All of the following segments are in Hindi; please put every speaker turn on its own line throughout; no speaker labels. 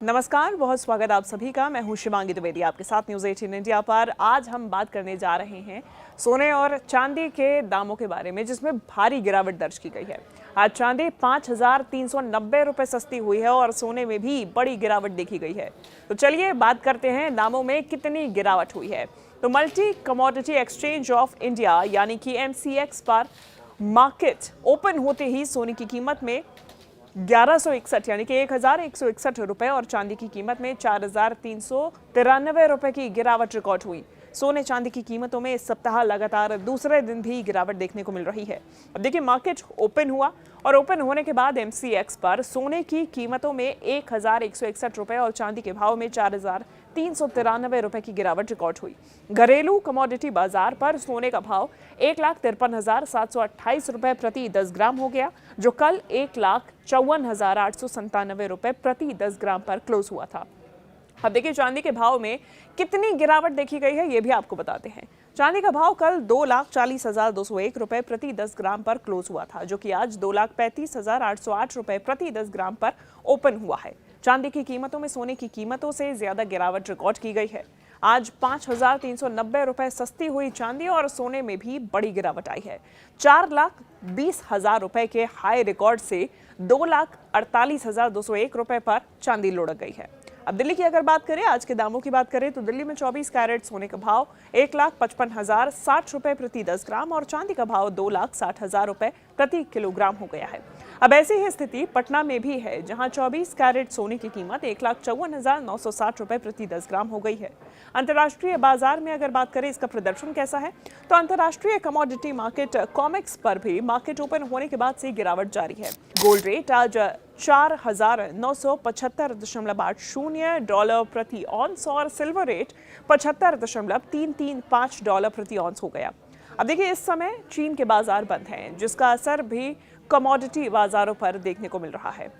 नमस्कार, बहुत स्वागत आप सभी का। मैं हूं शिवांगी द्विवेदी आपके साथ न्यूज़ 18 इंडिया पर। आज हम बात करने जा रहे हैं सोने और चांदी के दामों के बारे में, जिसमें भारी गिरावट दर्ज की गई है। आज चांदी 5,390 रुपये सस्ती हुई है और सोने में भी बड़ी गिरावट देखी गई है। तो चलिए बात करते हैं दामों में कितनी गिरावट हुई है। तो multi commodity exchange of India यानी कि MCX पर मार्केट ओपन होते ही सोने की कीमत में 1161 यानी कि 1,161 रुपए और चांदी की कीमत में 4,393 रुपए की गिरावट रिकॉर्ड हुई। सोने चांदी की कीमतों में इस सप्ताह लगातार दूसरे दिन भी गिरावट देखने को मिल रही है। अब देखिए, मार्केट ओपन हुआ और ओपन होने के बाद MCX पर सोने की कीमतों में 1,161 रुपए और चांदी के भाव में 4,393 रुपए की गिरावट रिकॉर्ड हुई। घरेलू कमोडिटी बाजार पर सोने का भाव 1,53,728 रुपए प्रति 10 ग्राम हो गया, जो कल 1,54,897 रुपए प्रति 10 ग्राम पर क्लोज हुआ था। अब देखिए, चांदी के भाव में कितनी गिरावट देखी गई है ये भी आपको बताते हैं। चांदी का भाव कल 2,40,201 रुपए प्रति 10 ग्राम पर क्लोज हुआ था, जो कि आज 2,35,808 रुपए प्रति 10 ग्राम पर ओपन हुआ है। चांदी की कीमतों में सोने की कीमतों से ज्यादा गिरावट रिकॉर्ड की गई है। आज 5,390 रुपए सस्ती हुई चांदी और सोने में भी बड़ी गिरावट आई है। 4,20,000 रुपए के हाई रिकॉर्ड से 2,48,201 रुपए पर चांदी लुढ़क गई है। अब दिल्ली की अगर बात करें, आज के दामों की बात करें तो दिल्ली में 24 कैरेट सोने का भाव 1,55,060 रुपए प्रति 10 ग्राम और चांदी का भाव 2,60,000 रुपए प्रति किलोग्राम हो गया है। अब ऐसी ही स्थिति पटना में भी है, जहां 24 कैरेट सोने की कीमत 1,54,960 रुपए प्रति 10 ग्राम हो गई है। अंतर्राष्ट्रीय बाजार में अगर बात करें इसका प्रदर्शन कैसा है, तो अंतर्राष्ट्रीय कमोडिटी मार्केट कॉमेक्स पर भी मार्केट ओपन होने के बाद से गिरावट जारी है। गोल्ड रेट आज 4,975.80 डॉलर प्रति ऑन्स और सिल्वर रेट 75.335 डॉलर प्रति ऑन्स हो गया। अब देखिए, इस समय चीन के बाजार बंद हैं, जिसका असर भी कमोडिटी बाजारों पर देखने को मिल रहा है।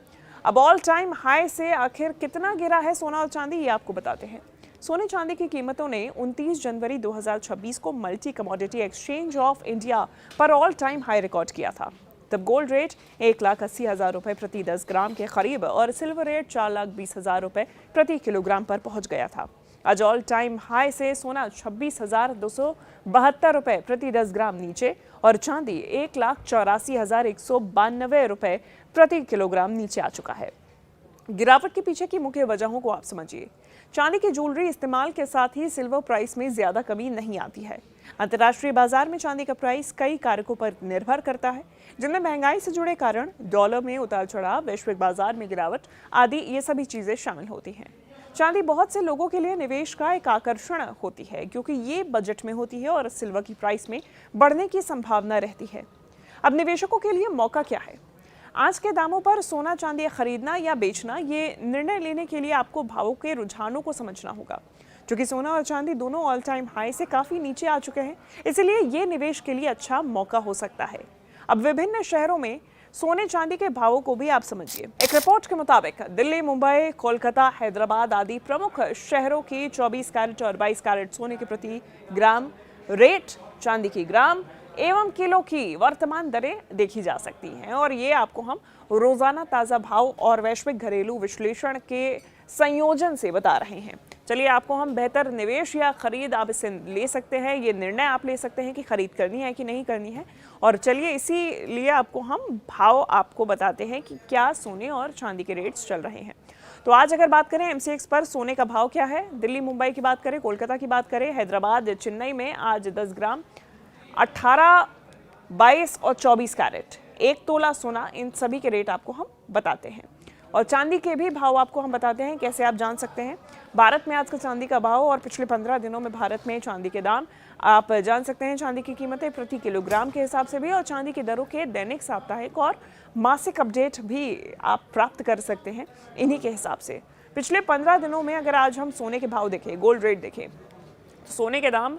अब ऑल टाइम हाई से आखिर कितना गिरा है सोना और चांदी, ये आपको बताते हैं। सोने चांदी की कीमतों ने 29 जनवरी 2026 को multi commodity exchange of India पर ऑल टाइम हाई रिकॉर्ड किया था। तब गोल्ड रेट 1,80,000 रुपए प्रति 10 ग्राम के करीब और सिल्वर रेट 4,20,000 रुपए प्रति किलोग्राम पर पहुंच गया था। आज ऑल टाइम हाई से सोना 26,272 रुपए प्रति 10 ग्राम नीचे और चांदी 1,84,192 रुपए प्रति किलोग्राम नीचे आ चुका है। गिरावट के पीछे की मुख्य वजहों को आप समझिए। चांदी की ज्वेलरी इस्तेमाल के साथ ही सिल्वर प्राइस में ज्यादा कमी नहीं आती है। अंतर्राष्ट्रीय बाजार में चांदी का प्राइस कई कारकों पर निर्भर करता है, जिनमें महंगाई से जुड़े कारण, डॉलर में उतार चढ़ाव, वैश्विक बाजार में गिरावट आदि ये सभी चीजें शामिल होती हैं। चांदी बहुत से लोगों के लिए निवेश का एक आकर्षण होती है, क्योंकि ये बजट में होती है और सिल्वर की प्राइस में बढ़ने की संभावना रहती है। अब निवेशकों के लिए मौका क्या है? आज के दामों पर सोना चांदी खरीदना या बेचना, ये निर्णय लेने के लिए आपको भावों के रुझानों को समझना होगा। क्योंकि सोना और चांदी दोनों ऑल टाइम हाई से काफी नीचे आ चुके हैं, इसलिए ये निवेश के लिए अच्छा मौका हो सकता है। अब विभिन्न शहरों में सोने चांदी के भावों को भी आप समझिए। एक रिपोर्ट के मुताबिक दिल्ली, मुंबई, कोलकाता, हैदराबाद आदि प्रमुख शहरों की 24 कैरेट और 22 कैरेट सोने के प्रति ग्राम रेट, चांदी की ग्राम एवं किलो की वर्तमान दरें देखी जा सकती हैं और ये आपको हम रोजाना ताज़ा भाव और वैश्विक घरेलू विश्लेषण के संयोजन से बता रहे हैं। चलिए, आपको हम बेहतर निवेश या खरीद आप इसे ले सकते हैं, ये निर्णय आप ले सकते हैं कि खरीद करनी है कि नहीं करनी है। और चलिए, इसीलिए आपको हम भाव आपको बताते हैं कि क्या सोने और चांदी के रेट्स चल रहे हैं। तो आज अगर बात करें MCX पर सोने का भाव क्या है, दिल्ली मुंबई की बात करें, कोलकाता की बात करें, हैदराबाद चेन्नई में आज 10 ग्राम 18, 22 और 24 कैरेट 1 तोला सोना, इन सभी के रेट आपको हम बताते हैं। और चांदी के भी भाव आपको हम बताते हैं। कैसे आप जान सकते हैं भारत में आज का चांदी का भाव और पिछले 15 दिनों में भारत में चांदी के दाम आप जान सकते हैं। चांदी की कीमतें प्रति किलोग्राम के हिसाब से भी और चांदी की दरों के दैनिक, साप्ताहिक और मासिक अपडेट भी आप प्राप्त कर सकते हैं इन्हीं के हिसाब से। पिछले 15 दिनों में अगर आज हम सोने के भाव देखें, गोल्ड रेट देखें, तो सोने के दाम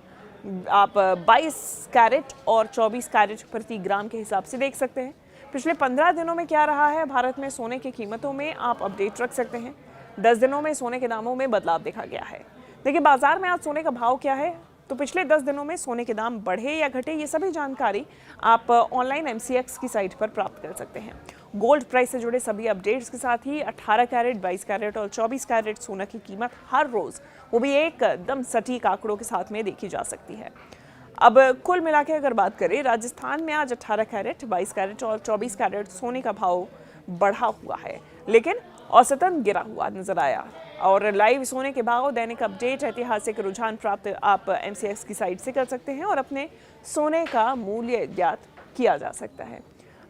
आप 22 कैरेट और 24 कैरेट प्रति ग्राम के हिसाब से देख सकते हैं। पिछले 15 दिनों में क्या रहा है भारत में सोने की कीमतों में आप अपडेट रख सकते हैं। 10 दिनों में सोने के दामों में बदलाव देखा गया है। देखिए, बाजार में आज सोने का भाव क्या है। तो पिछले 10 दिनों में सोने के दाम बढ़े या घटे, ये सभी जानकारी आप ऑनलाइन MCX की साइट पर प्राप्त कर सकते हैं। गोल्ड प्राइस से जुड़े सभी अपडेट्स के साथ ही 18 कैरेट, 22 कैरेट और 24 कैरेट सोना की कीमत हर रोज, वो भी एकदम सटीक आंकड़ों के साथ में देखी जा सकती है। अब कुल मिला के अगर बात करें, राजस्थान में आज 18 कैरेट, 22 कैरेट और 24 कैरेट सोने का भाव बढ़ा हुआ है, लेकिन औसतन गिरा हुआ नजर आया। और लाइव सोने के भाव, दैनिक अपडेट, ऐतिहासिक रुझान प्राप्त आप MCX की साइट से कर सकते हैं और अपने सोने का मूल्य ज्ञात किया जा सकता है।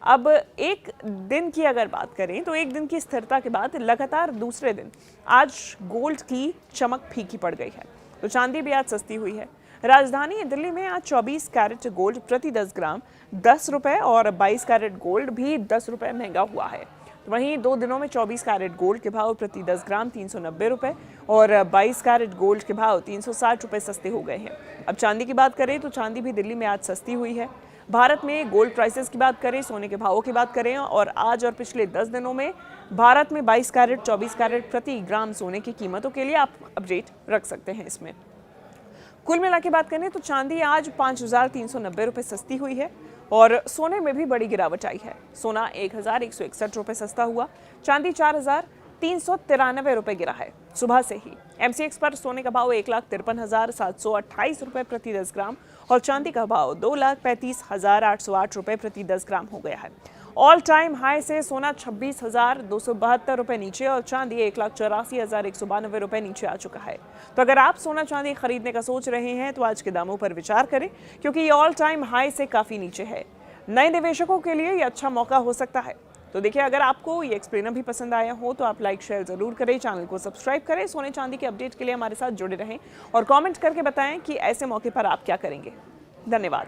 अब एक दिन की अगर बात करें तो एक दिन की स्थिरता के बाद लगातार दूसरे दिन आज गोल्ड की चमक फीकी पड़ गई है, तो चांदी भी आज सस्ती हुई है। राजधानी दिल्ली में आज 24 कैरेट गोल्ड प्रति 10 ग्राम 10 रुपए और 22 कैरेट गोल्ड भी 10 रुपए महंगा हुआ है। वहीं 2 दिनों में 24 कैरेट गोल्ड के भाव प्रति 10 ग्राम 390 रुपए और 22 कैरेट गोल्ड के भाव 360 रुपए सस्ते हो गए हैं। अब चांदी की बात करें तो चांदी भी दिल्ली में आज सस्ती हुई है। भारत में गोल्ड प्राइसेस की बात करें, सोने के भावों की बात करें और आज और पिछले 10 दिनों में भारत में 22 कैरेट, 24 कैरेट प्रति ग्राम सोने की कीमतों के लिए आप अपडेट रख सकते हैं। इसमें कुल मिला के बात करें तो चांदी आज 5,390 रुपए सस्ती हुई है और सोने में भी बड़ी गिरावट आई है। सोना 1,161 रुपए सस्ता हुआ, चांदी 4,393 रुपए गिरा है। सुबह से ही MCX पर सोने का भाव 1,53,728 रुपए प्रति 10 ग्राम और चांदी का भाव 2,35,808 रुपए प्रति 10 ग्राम हो गया है। ऑल टाइम हाई से सोना 26,272 रुपए नीचे और चांदी 1,84,192 रुपए नीचे आ चुका है। तो अगर आप सोना चांदी खरीदने का सोच रहे हैं तो आज के दामों पर विचार करें, क्योंकि ये ऑल टाइम हाई से काफी नीचे है। नए निवेशकों के लिए ये अच्छा मौका हो सकता है। तो देखिए, अगर आपको ये एक्सप्लेनर भी पसंद आया हो तो आप लाइक शेयर जरूर करें, चैनल को सब्सक्राइब करें। सोने चांदी के अपडेट के लिए हमारे साथ जुड़े रहें और कमेंट करके बताएं कि ऐसे मौके पर आप क्या करेंगे। धन्यवाद।